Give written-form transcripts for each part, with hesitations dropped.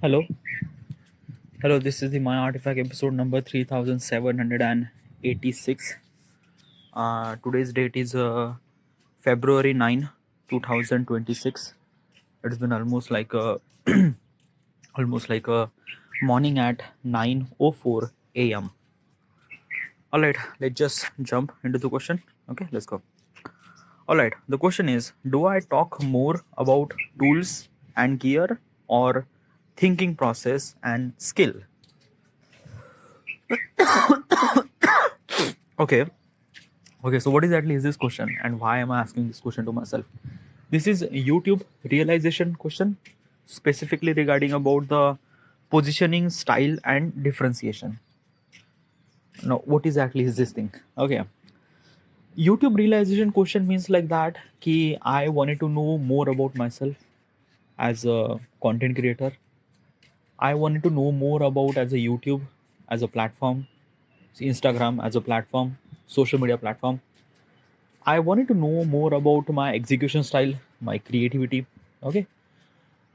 Hello, hello. This is the My Artifact episode number 3786. Today's date is February 9, 2026. It's been almost like a almost like a morning at 9:04 a.m. All right, let's just jump into the question. Okay, let's go. All right, the question is: do I talk more about tools and gear or thinking process and skill? Okay. Okay, so what exactly is this question and why am I asking this question to myself? This is YouTube realization question specifically regarding about the positioning, style and differentiation. Now, what exactly is this thing? Okay. YouTube realization question means like that ki I wanted to know more about myself as a content creator. I wanted to know more about as a YouTube as a platform, Instagram as a platform, social media platform. I wanted to know more about my execution style, my creativity. Okay.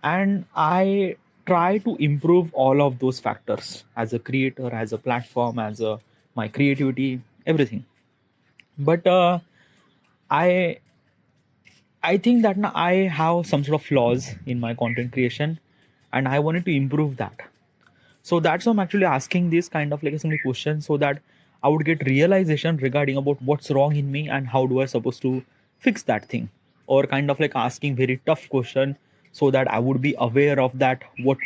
And I try to improve all of those factors as a creator, as a platform, as a my creativity, everything. But I I think that now I have some sort of flaws in my content creation and I wanted to improve that. So that's why I'm actually asking this kind of like some question so that I would get realization regarding about what's wrong in me and how do I supposed to fix that thing, or kind of like asking very tough question so that I would be aware of that what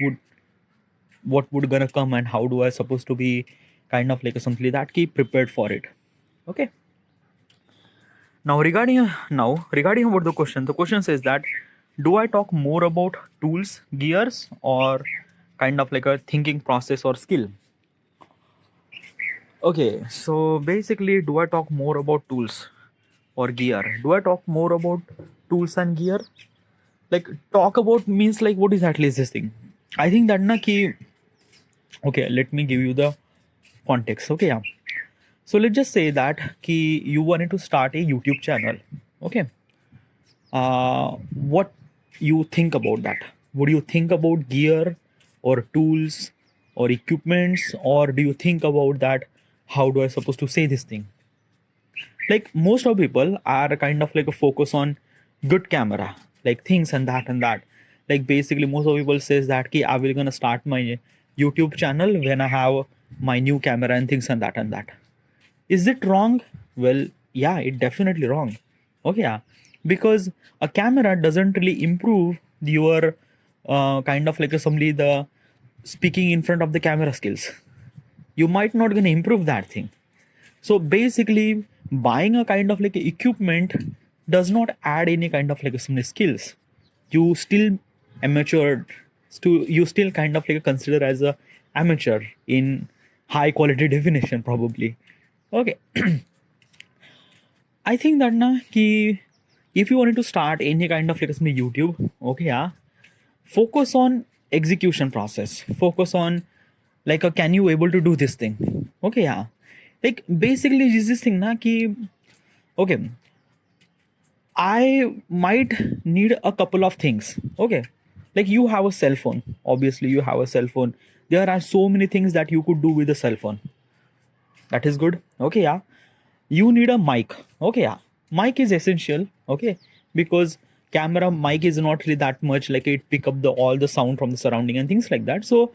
would gonna come and how do I supposed to be kind of like something that keep prepared for it. Okay. Now regarding about the question says that do I talk more about tools, gears, or kind of like a thinking process or skill? Okay, so basically, do I talk more about tools or gear? Do I talk more about tools and gear? Like talk about means like what exactly is this thing? I think that na ki okay, let me give you the context. Okay, yeah. So let's just say that ki you wanted to start a YouTube channel. Okay. What you think about that? Would you think about gear or tools or equipments, or do you think about that? How do I supposed to say this thing? Like most of people are kind of like a focus on good camera, like things and that. Like basically, most of people says that ki I will gonna start my YouTube channel when I have my new camera and things and that and that. Is it wrong? Well, yeah, it definitely wrong. Okay, yeah, because a camera doesn't really improve your kind of like a, somebody the speaking in front of the camera skills. You might not gonna improve that thing. So basically, buying a kind of like equipment does not add any kind of like some skills. You still amateur, you still kind of like consider as a amateur in high quality definition probably. Okay. I think that na ki if you wanted to start any kind of like some YouTube, okay, yeah, focus on execution process. Focus on like can you able to do this thing? Okay, yeah. Like basically is this thing na ki okay, I might need a couple of things. Okay. Like you have a cell phone. Obviously, you have a cell phone. There are so many things that you could do with a cell phone. That is good. Okay, yeah. You need a mic. Okay, yeah. Mic is essential. Okay. Because camera mic is not really that much like it pick up the all the sound from the surrounding and things like that. So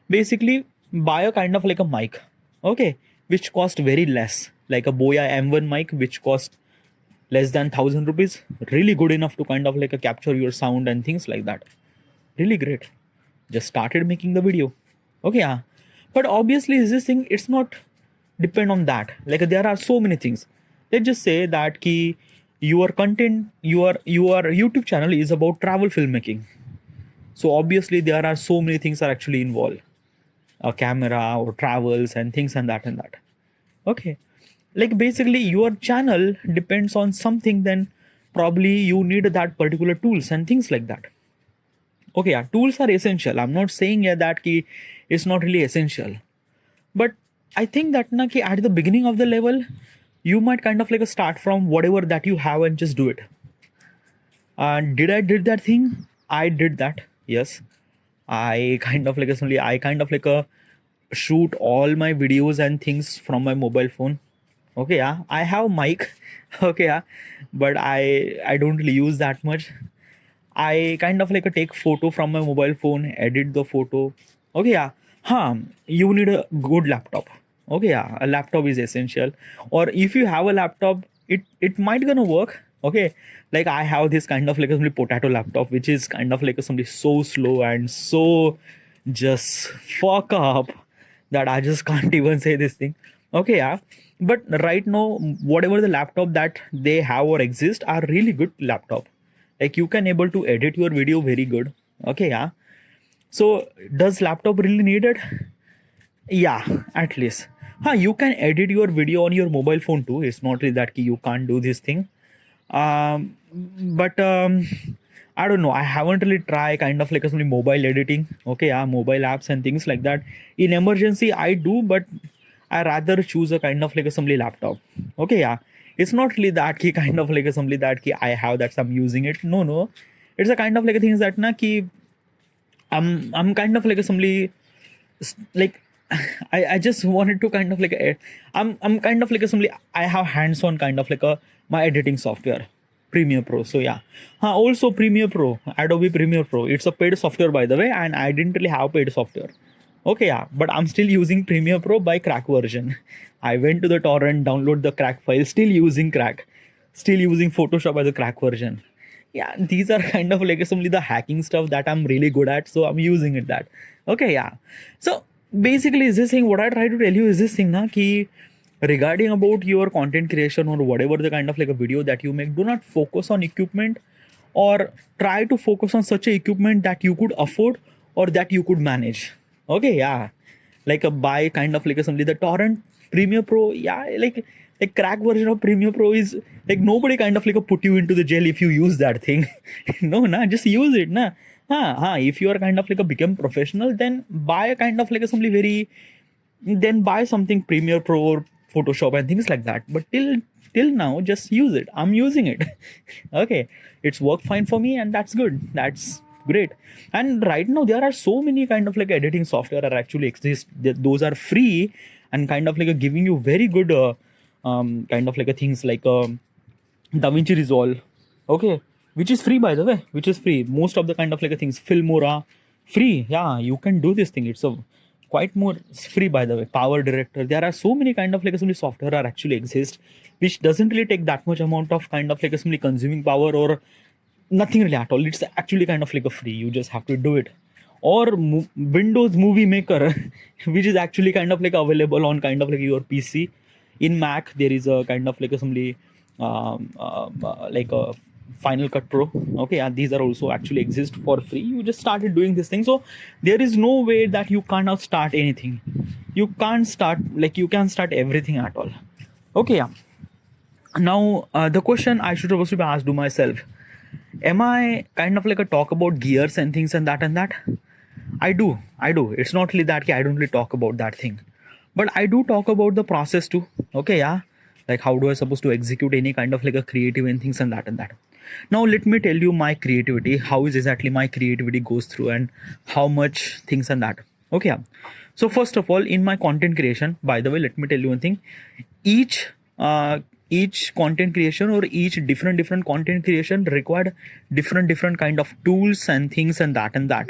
basically buy a kind of like a mic. Okay. Which cost very less. Like a Boya M1 mic, which cost less than 1,000 rupees, really good enough to kind of like capture your sound and things like that. Really great. Just started making the video. Okay, yeah. But obviously is this thing, it's not depend on that. Like there are so many things. Let's just say that ki your content, your YouTube channel is about travel filmmaking. So obviously there are so many things are actually involved, a camera or travels and things and that and that. Okay. Like basically your channel depends on something, then probably you need that particular tools and things like that. Okay, yeah, tools are essential. I'm not saying yeah, that ki it's not really essential. But I think that na ki at the beginning of the level, you might kind of like start from whatever that you have and just do it. And did I did that thing? I did that. Yes. I kind of like shoot all my videos and things from my mobile phone. Okay, yeah, I have mic. Okay, yeah, but I don't really use that much. I kind of like a take photo from my mobile phone, edit the photo. Okay, yeah. You need a good laptop. Okay, yeah. A laptop is essential. Or if you have a laptop, it might gonna work. Okay. Like I have this kind of like a simply potato laptop, which is kind of like a somebody so slow and so just fuck up that I just can't even say this thing. Okay, yeah. But right now, whatever the laptop that they have or exist are really good laptop. Like you can able to edit your video very good. Okay, yeah. So does laptop really need it? Yeah, at least. You can edit your video on your mobile phone too. It's not really that you can't do this thing. But I don't know. I haven't really tried kind of like a mobile editing. Okay, yeah, mobile apps and things like that. In emergency, I do, but I rather choose a kind of like a assembly laptop. Okay, yeah. It's not really that key kind of like assembly that key I have that I'm using it. No, no. It's a kind of like a things that na ki I'm kind of like a assembly like I just wanted to kind of like I'm kind of like a simply I have hands-on kind of like a my editing software Premiere Pro. So yeah, also Premiere Pro, Adobe Premiere Pro. It's a paid software by the way, and I didn't really have paid software. Okay, yeah, but I'm still using Premiere Pro by crack version. I went to the torrent, download the crack file, still using crack, still using Photoshop as a crack version. Yeah, these are kind of like simply the hacking stuff that I'm really good at, so I'm using it that. Okay, yeah. So basically, is this thing what I try to tell you is this thing, na ki regarding about your content creation or whatever the kind of like a video that you make, do not focus on equipment or try to focus on such a equipment that you could afford or that you could manage. Okay, yeah, like a buy kind of like a simply the torrent Premiere Pro. Yeah, like crack version of Premiere Pro is like nobody kind of like a put you into the jail if you use that thing. No, nah, just use it, nah. If you are kind of like a become professional, then buy a kind of like a simply very, then buy something Premiere Pro or Photoshop and things like that. But till now, just use it. I'm using it. Okay, it's worked fine for me, and that's good. That's great. And right now, there are so many kind of like editing software that actually exist. Those are free and kind of like a giving you very good kind of like a things like DaVinci Resolve. Okay, which is free by the way, which is free. Most of the kind of like a things Filmora, free. Yeah, you can do this thing. It's a quite more free by the way. Power Director. There are so many kind of like assembly software are actually exist, which doesn't really take that much amount of kind of like assembly consuming power or nothing really at all. It's actually kind of like a free. You just have to do it. Or Windows Movie Maker, which is actually kind of like available on kind of like your PC. In Mac, there is a kind of like assembly like a Final Cut Pro. Okay, and these are also actually exist for free. You just started doing this thing, so there is no way that you cannot start anything. You can't start like you can start everything at all. Okay, yeah. Now the question I should supposed to be asked to myself: am I kind of like a talk about gears and things and that? I do. It's not really that I don't really talk about that thing, but I do talk about the process too. Okay, yeah, like how do I supposed to execute any kind of like a creative and things and that. Now let me tell you my creativity. How is exactly my creativity goes through and how much things and that. Okay, yeah. So first of all, in my content creation, by the way, let me tell you one thing. Each content creation or each different content creation required different kind of tools and things and that.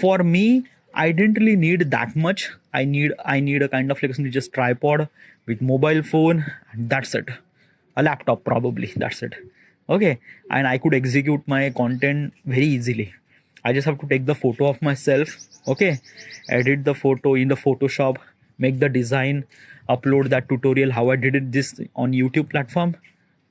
For me, I didn't really need that much. I need a kind of like just tripod with mobile phone, and that's it. A laptop probably, that's it. Okay, and I could execute my content very easily. I just have to take the photo of myself, okay, edit the photo in the Photoshop, make the design, upload that tutorial how I did it this on YouTube platform.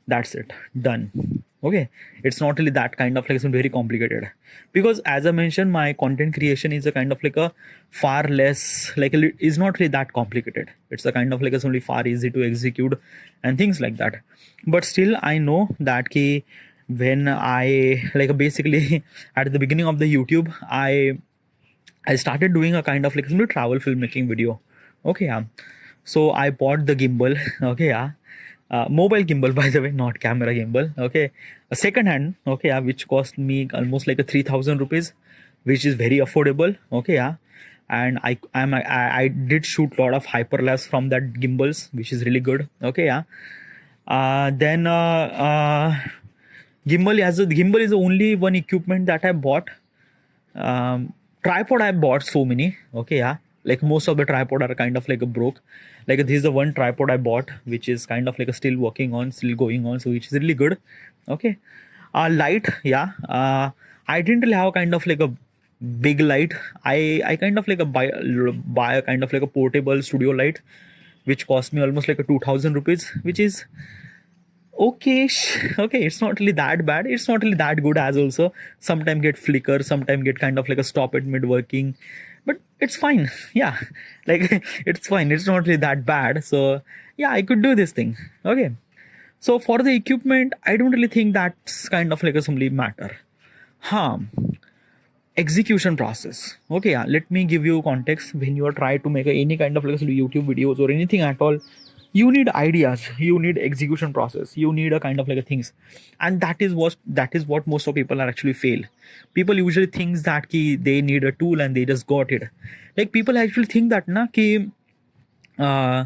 That's it, done. Okay, it's not really that kind of like some very complicated, because as I mentioned, my content creation is a kind of like a far less like is not really that complicated. It's a kind of like a only far easy to execute and things like that. But still I know that key when I like basically at the beginning of the YouTube, I started doing a kind of like some travel filmmaking video. Okay, yeah. So I bought the gimbal. Okay, yeah. Mobile gimbal, by the way, not camera gimbal. Okay, a second hand. Okay, yeah, which cost me almost like a 3,000 rupees. which is very affordable. Okay, yeah. And I did shoot a lot of hyperlapse from that gimbals, which is really good. Okay, yeah. Then gimbal is the only one equipment that I bought. Tripod I bought so many. Okay, yeah. Like most of the tripod are kind of like a broke. Like this is the one tripod I bought, which is kind of like a still working on, still going on, so which is really good. Okay. Light, yeah. I didn't really have kind of like a big light. I kind of like a buy a kind of like a portable studio light, which cost me almost like a 2,000 rupees, which is okay. Okay, it's not really that bad, it's not really that good as also. Sometimes get flicker, sometimes get kind of like a stop at mid working, but it's fine. Yeah, like it's fine, it's not really that bad. So yeah, I could do this thing. Okay, so for the equipment I don't really think that's kind of like a simply matter. Execution process. Okay, yeah, let me give you context. When you are trying to make any kind of like YouTube videos or anything at all, you need ideas, you need execution process, you need a kind of like a things. And that is what most of people are actually fail. People usually think that they need a tool and they just got it. Like people actually think that uh,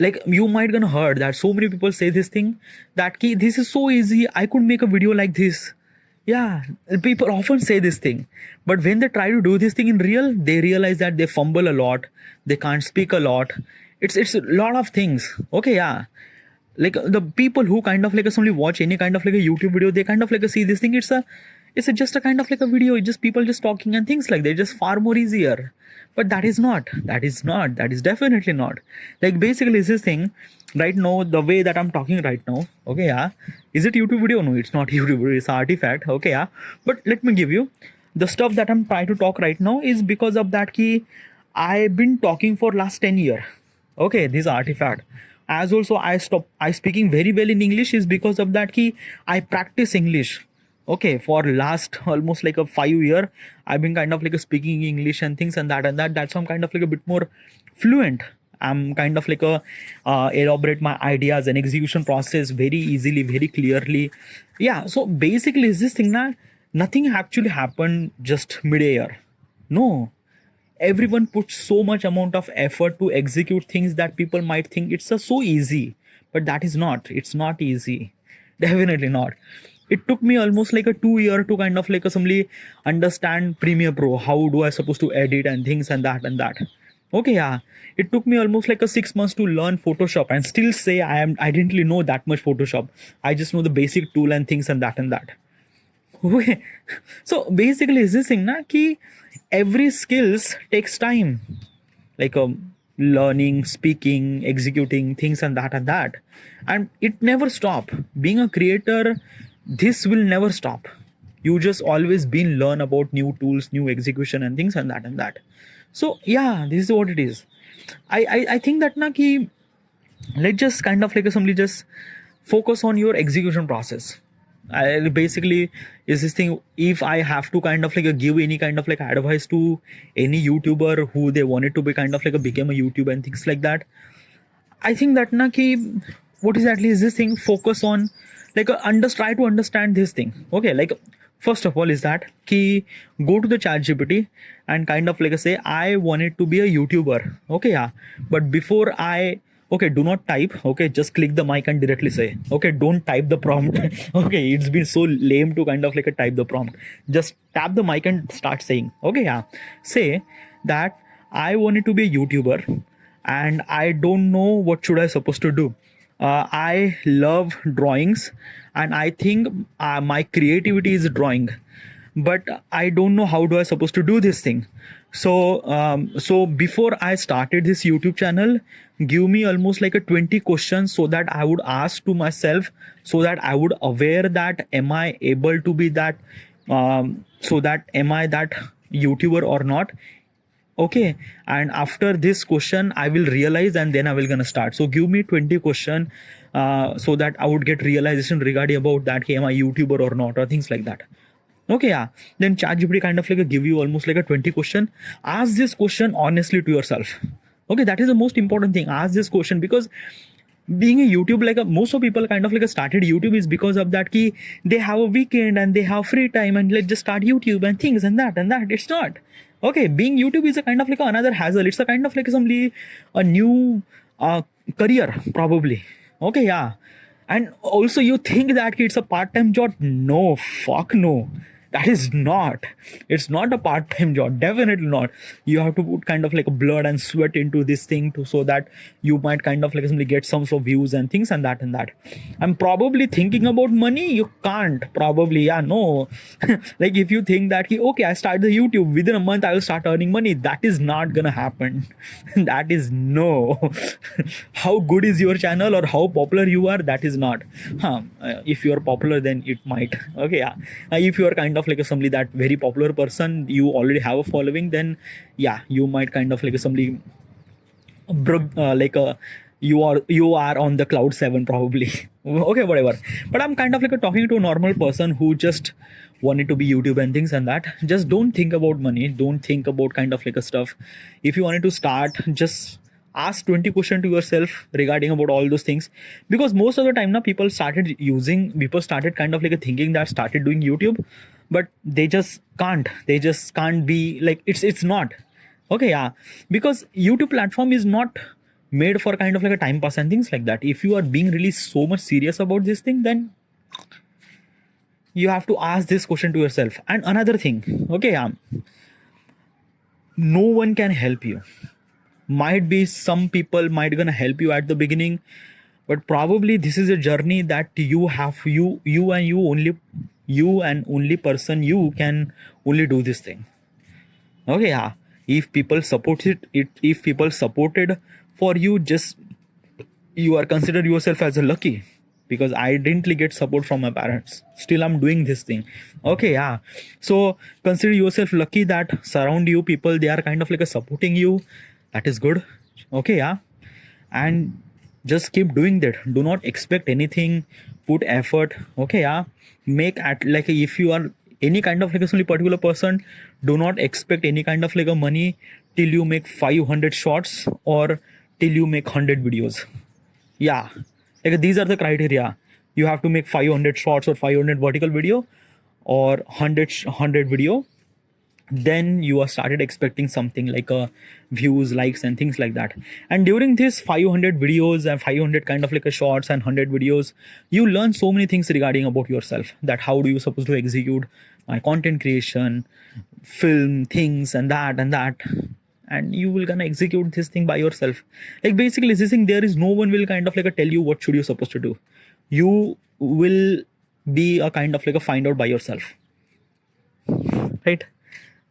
like you might gonna heard that so many people say this thing, that this is so easy, I could make a video like this. Yeah, people often say this thing, but when they try to do this thing in real, they realize that they fumble a lot, they can't speak a lot. It's a lot of things. Okay, yeah. Like the people who kind of like only watch any kind of like a YouTube video, they kind of like see this thing. It's just a kind of like a video. It's just people just talking and things like that. Just far more easier. But that is not. That is not. That is definitely not. Like basically, is this thing right now the way that I'm talking right now? Okay, yeah. Is it YouTube video? No, it's not YouTube video. It's artifact. Okay, yeah. But let me give you the stuff that I'm trying to talk right now is because of that key. I've been talking for last 10 years. Okay, this artifact. As also I speaking very well in English is because of that key. I practice English. Okay, for last almost like a 5 year, I've been kind of like a speaking English and things and that. That's why I'm kind of like a bit more fluent. I'm kind of like a elaborate my ideas and execution process very easily, very clearly. Yeah, so basically is this thing that nothing actually happened just mid-air. No, everyone puts so much amount of effort to execute things that people might think it's so easy, but that is not. It's not easy. Definitely not. It took me almost like a 2 year to kind of like assembly understand Premiere Pro. How do I supposed to edit and things and that. Okay, yeah. It took me almost like a 6 months to learn Photoshop and still say I didn't really know that much Photoshop. I just know the basic tool and things and that. Okay. So basically is this thing na ki every skills takes time, like learning, speaking, executing things and that, and it never stop. Being a creator, this will never stop. You just always been learn about new tools, new execution and things and that. So yeah, this is what it is. I think that na ki let's just kind of like simply just focus on your execution process. I basically is this thing, if I have to kind of like give any kind of like advice to any YouTuber who they wanted to be kind of like become a YouTuber and things like that, I think that na ki what exactly is this thing, focus on like try to understand this thing. Okay, like first of all is that ki go to the chat GPT and kind of like say I wanted to be a YouTuber. Okay, yeah, but before okay, do not type. Okay, just click the mic and directly say. Okay, don't type the prompt. Okay, it's been so lame to kind of like type the prompt. Just tap the mic and start saying. Okay, yeah. Say that I wanted to be a YouTuber and I don't know what should I supposed to do. I love drawings and I think my creativity is drawing, but I don't know how do I supposed to do this thing. So before I started this YouTube channel, give me almost like a 20 questions so that I would ask to myself, so that I would aware that am I able to be that, so that am I that YouTuber or not. Okay, and after this question I will realize and then I will gonna start. So give me 20 question so that I would get realization regarding about that, hey, am I YouTuber or not, or things like that. Okay, yeah. Then ChatGPT kind of like give you almost like a 20 question. Ask this question honestly to yourself. Okay, that is the most important thing. Ask this question because being a YouTube, like most of people kind of like started YouTube is because of that key. They have a weekend and they have free time and let's just start YouTube and things and that and that. It's not okay. Being YouTube is a kind of like another hassle. It's a kind of like somebody a new career probably. Okay, yeah. And also you think that it's a part-time job? No, fuck no. That is not. It's not a part-time job. Definitely not. You have to put kind of like a blood and sweat into this thing to so that you might kind of like simply get some sort of views and things and that and that. I'm probably thinking about money. You can't probably. Yeah, no. Like if you think that okay, I start the YouTube within a month, I will start earning money. That is not gonna happen. That is no. How good is your channel or how popular you are? That is not. If you are popular, then it might. Okay, yeah. If you are kind of like somebody that very popular person, you already have a following, then yeah, you might kind of like somebody you are on the cloud 7 probably. Okay, whatever. But I'm kind of like talking to a normal person who just wanted to be YouTube and things and that. Just don't think about money, don't think about kind of like a stuff. If you wanted to start, just ask 20 questions to yourself regarding about all those things, because most of the time now people started kind of like thinking that started doing YouTube, but they just can't be like it's not okay, yeah. Because YouTube platform is not made for kind of like a time pass and things like that. If you are being really so much serious about this thing, then you have to ask this question to yourself. And another thing, okay, yeah, no one can help you. Might be some people might gonna help you at the beginning, but probably this is a journey that you and only person you can only do this thing. Okay, yeah. If people if people supported for you, just you are consider yourself as a lucky, because I didn't get support from my parents, still I'm doing this thing. Okay, yeah. So consider yourself lucky that surround you people, they are kind of like a supporting you. That is good. Okay, yeah. And just keep doing that. Do not expect anything, put effort. Okay, yeah. Make at like if you are any kind of like a particular person, do not expect any kind of like a money till you make 500 shots or till you make 100 videos. Yeah, like these are the criteria. You have to make 500 shots or 500 vertical video or 100 video, then you are started expecting something like views, likes and things like that. And during this 500 videos and 500 kind of like a shots and 100 videos, you learn so many things regarding about yourself, that how do you supposed to execute my content creation, film things and that, and you will gonna execute this thing by yourself. Like basically this thing, there is no one will kind of like tell you what should you supposed to do. You will be a kind of like a find out by yourself, right?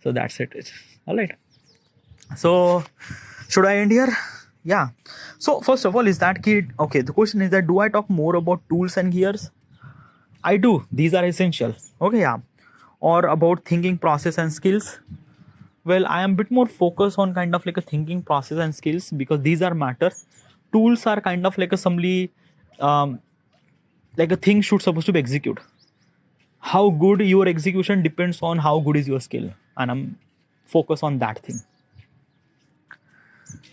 So that's it. All right. So should I end here? Yeah. So first of all, is that kid okay? The question is that do I talk more about tools and gears? I do. These are essential. Okay, yeah. Or about thinking process and skills? Well, I am a bit more focused on kind of like a thinking process and skills, because these are matter. Tools are kind of like a somebody like a thing should supposed to be execute. How good your execution depends on how good is your skill, and I'm focused on that thing.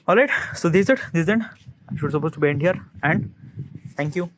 All right, so this is it. I should supposed to be end here, and thank you.